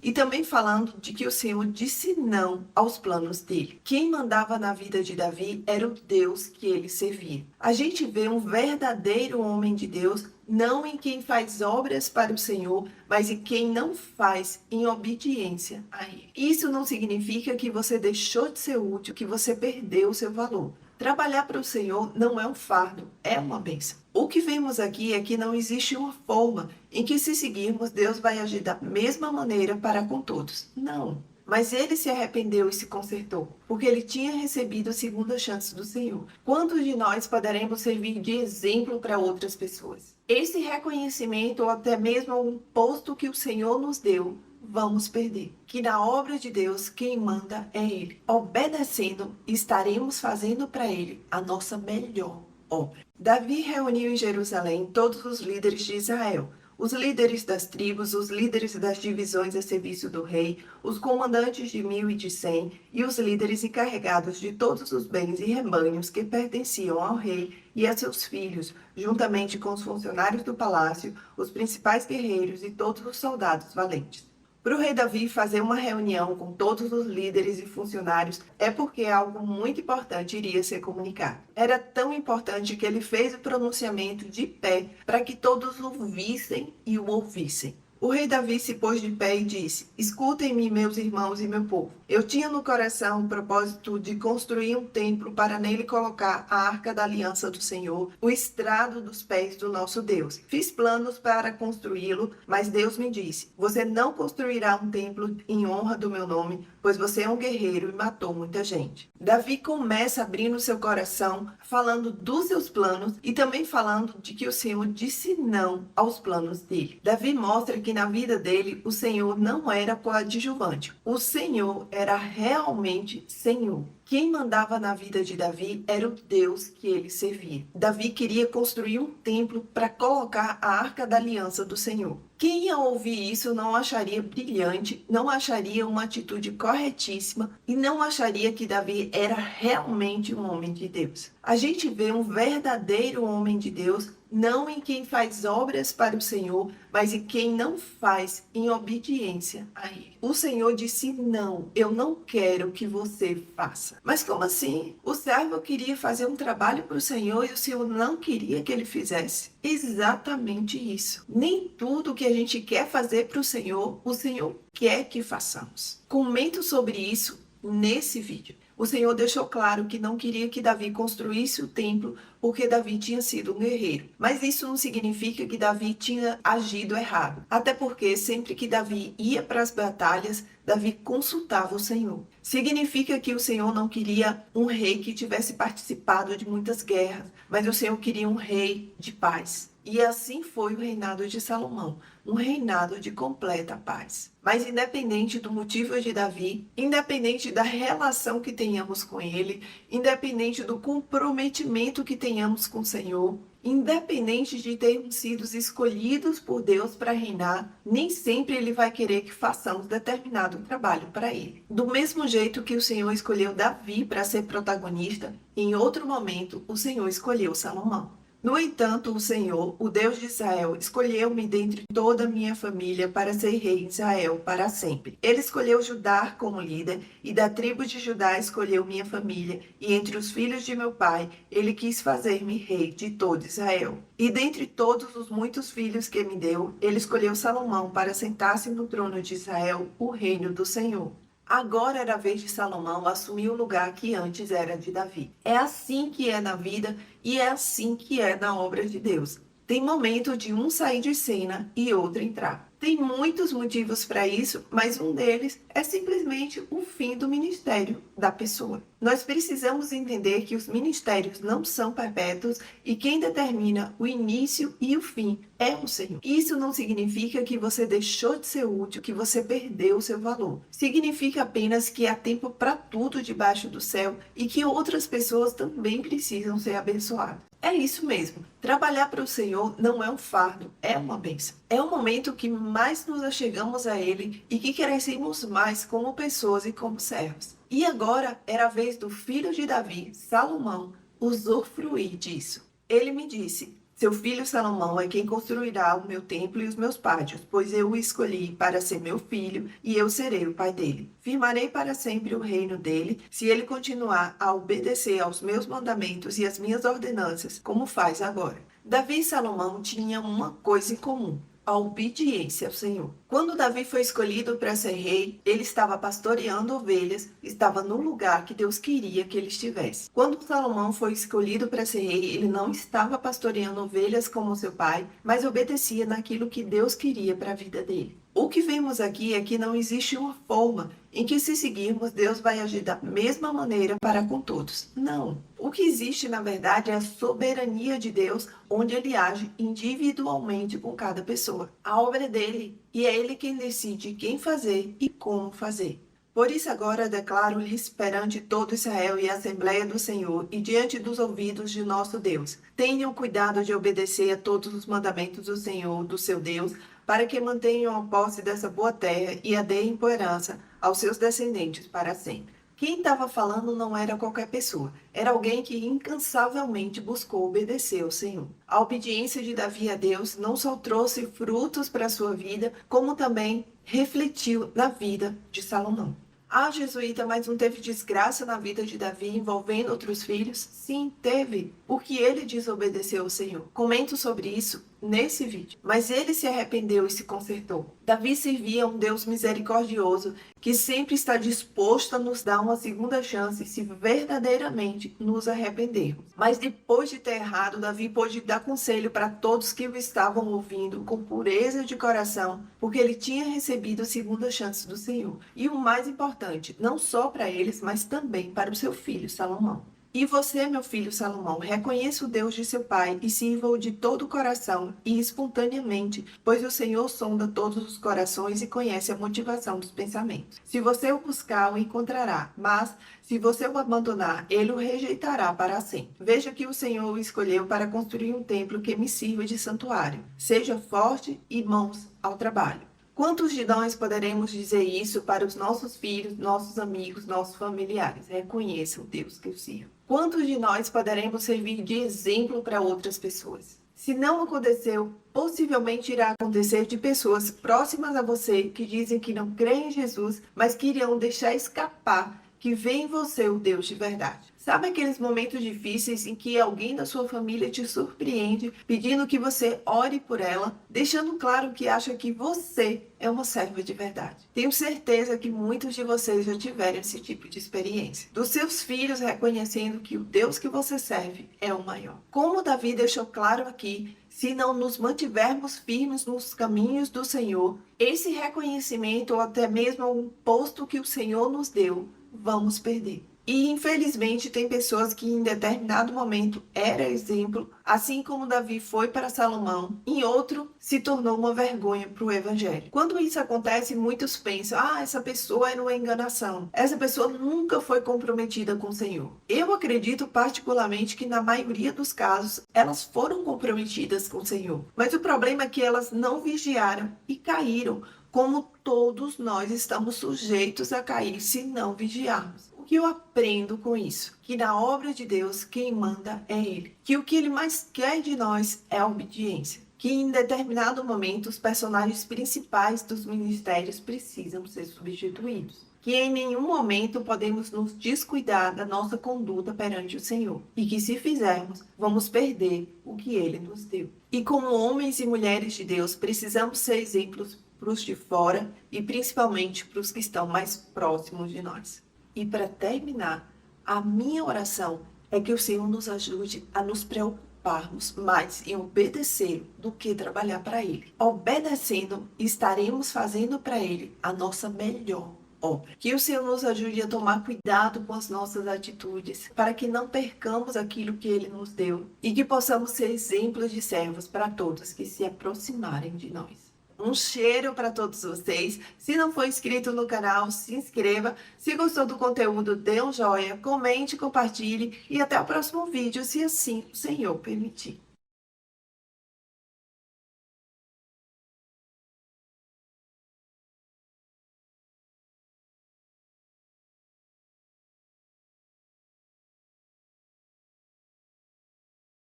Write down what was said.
E também falando de que o Senhor disse não aos planos dele. Quem mandava na vida de Davi era o Deus que ele servia. A gente vê um verdadeiro homem de Deus, não em quem faz obras para o Senhor, mas em quem não faz em obediência a ele. Isso não significa que você deixou de ser útil, que você perdeu o seu valor. Trabalhar para o Senhor não é um fardo, é uma bênção. O que vemos aqui é que não existe uma forma em que, se seguirmos, Deus vai agir da mesma maneira para com todos. Não. Mas ele se arrependeu e se consertou, porque ele tinha recebido a segunda chance do Senhor. Quantos de nós poderemos servir de exemplo para outras pessoas? Esse reconhecimento, ou até mesmo um posto que o Senhor nos deu, vamos perder. Que na obra de Deus, quem manda é Ele. Obedecendo, estaremos fazendo para Ele a nossa melhor obra. Davi reuniu em Jerusalém todos os líderes de Israel, os líderes das tribos, os líderes das divisões a serviço do rei, os comandantes de 1000 e de 100 e os líderes encarregados de todos os bens e rebanhos que pertenciam ao rei e a seus filhos, juntamente com os funcionários do palácio, os principais guerreiros e todos os soldados valentes. Para o rei Davi fazer uma reunião com todos os líderes e funcionários é porque algo muito importante iria ser comunicado. Era tão importante que ele fez o pronunciamento de pé para que todos o vissem e o ouvissem. O rei Davi se pôs de pé e disse: escutem-me, meus irmãos e meu povo. Eu tinha no coração o propósito de construir um templo para nele colocar a arca da aliança do Senhor, o estrado dos pés do nosso Deus. Fiz planos para construí-lo, mas Deus me disse: você não construirá um templo em honra do meu nome, pois você é um guerreiro e matou muita gente. Davi começa abrindo seu coração, falando dos seus planos e também falando de que o Senhor disse não aos planos dele. Davi mostra que na vida dele o Senhor não era coadjuvante. O Senhor era realmente Senhor. Quem mandava na vida de Davi era o Deus que ele servia. Davi queria construir um templo para colocar a arca da aliança do Senhor. Quem ao ouvir isso não acharia brilhante, não acharia uma atitude corretíssima e não acharia que Davi era realmente um homem de Deus. A gente vê um verdadeiro homem de Deus, não em quem faz obras para o Senhor, mas em quem não faz em obediência a Ele. O Senhor disse: não, eu não quero que você faça. Mas como assim? O servo queria fazer um trabalho para o Senhor e o Senhor não queria que ele fizesse? Exatamente isso. Nem tudo que a gente quer fazer para o Senhor quer que façamos. Comento sobre isso nesse vídeo. O Senhor deixou claro que não queria que Davi construísse o templo porque Davi tinha sido um guerreiro. Mas isso não significa que Davi tinha agido errado. Até porque sempre que Davi ia para as batalhas, Davi consultava o Senhor. Significa que o Senhor não queria um rei que tivesse participado de muitas guerras, mas o Senhor queria um rei de paz. E assim foi o reinado de Salomão, um reinado de completa paz. Mas independente do motivo de Davi, independente da relação que tenhamos com ele, independente do comprometimento que tenhamos com o Senhor, independente de termos sido escolhidos por Deus para reinar, nem sempre Ele vai querer que façamos determinado trabalho para Ele. Do mesmo jeito que o Senhor escolheu Davi para ser protagonista, em outro momento o Senhor escolheu Salomão. No entanto, o Senhor, o Deus de Israel, escolheu-me dentre toda a minha família para ser rei em Israel para sempre. Ele escolheu Judá como líder, e da tribo de Judá escolheu minha família, e entre os filhos de meu pai, ele quis fazer-me rei de todo Israel. E dentre todos os muitos filhos que me deu, ele escolheu Salomão para sentar-se no trono de Israel, o reino do Senhor. Agora era a vez de Salomão assumir o lugar que antes era de Davi. É assim que é na vida e é assim que é na obra de Deus. Tem momento de um sair de cena e outro entrar. Tem muitos motivos para isso, mas um deles é simplesmente o fim do ministério da pessoa. Nós precisamos entender que os ministérios não são perpétuos e quem determina o início e o fim é o Senhor. Isso não significa que você deixou de ser útil, que você perdeu o seu valor. Significa apenas que há tempo para tudo debaixo do céu e que outras pessoas também precisam ser abençoadas. É isso mesmo. Trabalhar para o Senhor não é um fardo, é uma bênção. É o momento que mais nos achegamos a Ele e que crescemos mais como pessoas e como servos. E agora era a vez do filho de Davi, Salomão, usufruir disso. Ele me disse: Seu filho Salomão é quem construirá o meu templo e os meus pátios, pois eu o escolhi para ser meu filho e eu serei o pai dele. Firmarei para sempre o reino dele, se ele continuar a obedecer aos meus mandamentos e às minhas ordenanças, como faz agora. Davi e Salomão tinham uma coisa em comum: a obediência ao Senhor. Quando Davi foi escolhido para ser rei, ele estava pastoreando ovelhas, estava no lugar que Deus queria que ele estivesse. Quando Salomão foi escolhido para ser rei, ele não estava pastoreando ovelhas como seu pai, mas obedecia naquilo que Deus queria para a vida dele. O que vemos aqui é que não existe uma forma em que, se seguirmos, Deus vai agir da mesma maneira para com todos. Não. O que existe, na verdade, é a soberania de Deus, onde ele age individualmente com cada pessoa. A obra é dele, e é ele quem decide quem fazer e como fazer. Por isso agora declaro-lhes perante todo Israel e a Assembleia do Senhor e diante dos ouvidos de nosso Deus: tenham cuidado de obedecer a todos os mandamentos do Senhor, do seu Deus, para que mantenham a posse dessa boa terra e a deem por herança aos seus descendentes para sempre. Quem estava falando não era qualquer pessoa, era alguém que incansavelmente buscou obedecer ao Senhor. A obediência de Davi a Deus não só trouxe frutos para a sua vida, como também refletiu na vida de Salomão. Ah, jesuíta, mas não teve desgraça na vida de Davi envolvendo outros filhos? Sim, teve, porque ele desobedeceu ao Senhor. Comento sobre isso nesse vídeo. Mas ele se arrependeu e se consertou. Davi servia um Deus misericordioso que sempre está disposto a nos dar uma segunda chance se verdadeiramente nos arrependermos. Mas depois de ter errado, Davi pôde dar conselho para todos que o estavam ouvindo com pureza de coração, porque ele tinha recebido a segunda chance do Senhor. E o mais importante, não só para eles, mas também para o seu filho Salomão. E você, meu filho Salomão, reconheça o Deus de seu pai e sirva-o de todo o coração e espontaneamente, pois o Senhor sonda todos os corações e conhece a motivação dos pensamentos. Se você o buscar, o encontrará, mas se você o abandonar, ele o rejeitará para sempre. Veja que o Senhor o escolheu para construir um templo que me sirva de santuário. Seja forte e mãos ao trabalho. Quantos de nós poderemos dizer isso para os nossos filhos, nossos amigos, nossos familiares? Reconheça o Deus que eu sirvo. Quantos de nós poderemos servir de exemplo para outras pessoas? Se não aconteceu, possivelmente irá acontecer de pessoas próximas a você que dizem que não creem em Jesus, mas que irão deixar escapar que vê em você o Deus de verdade. Sabe aqueles momentos difíceis em que alguém da sua família te surpreende, pedindo que você ore por ela, deixando claro que acha que você é uma serva de verdade? Tenho certeza que muitos de vocês já tiveram esse tipo de experiência. Dos seus filhos reconhecendo que o Deus que você serve é o maior. Como Davi deixou claro aqui, se não nos mantivermos firmes nos caminhos do Senhor, esse reconhecimento ou até mesmo um posto que o Senhor nos deu, vamos perder. E infelizmente tem pessoas que em determinado momento era exemplo, assim como Davi foi para Salomão, em outro se tornou uma vergonha para o evangelho. Quando isso acontece, muitos pensam: essa pessoa era uma enganação, essa pessoa nunca foi comprometida com o Senhor. Eu acredito particularmente que na maioria dos casos elas foram comprometidas com o Senhor, mas o problema é que elas não vigiaram e caíram, como todos nós estamos sujeitos a cair se não vigiarmos. O que eu aprendo com isso? Que na obra de Deus, quem manda é Ele. Que o que Ele mais quer de nós é a obediência. Que em determinado momento os personagens principais dos ministérios precisam ser substituídos. Que em nenhum momento podemos nos descuidar da nossa conduta perante o Senhor. E que se fizermos, vamos perder o que Ele nos deu. E como homens e mulheres de Deus, precisamos ser exemplos para os de fora e principalmente para os que estão mais próximos de nós. E para terminar, a minha oração é que o Senhor nos ajude a nos preocuparmos mais em obedecer do que trabalhar para Ele. Obedecendo, estaremos fazendo para Ele a nossa melhor obra. Que o Senhor nos ajude a tomar cuidado com as nossas atitudes, para que não percamos aquilo que Ele nos deu e que possamos ser exemplos de servos para todos que se aproximarem de nós. Um cheiro para todos vocês. Se não for inscrito no canal, se inscreva. Se gostou do conteúdo, dê um joinha, comente, compartilhe e até o próximo vídeo, se assim o Senhor permitir.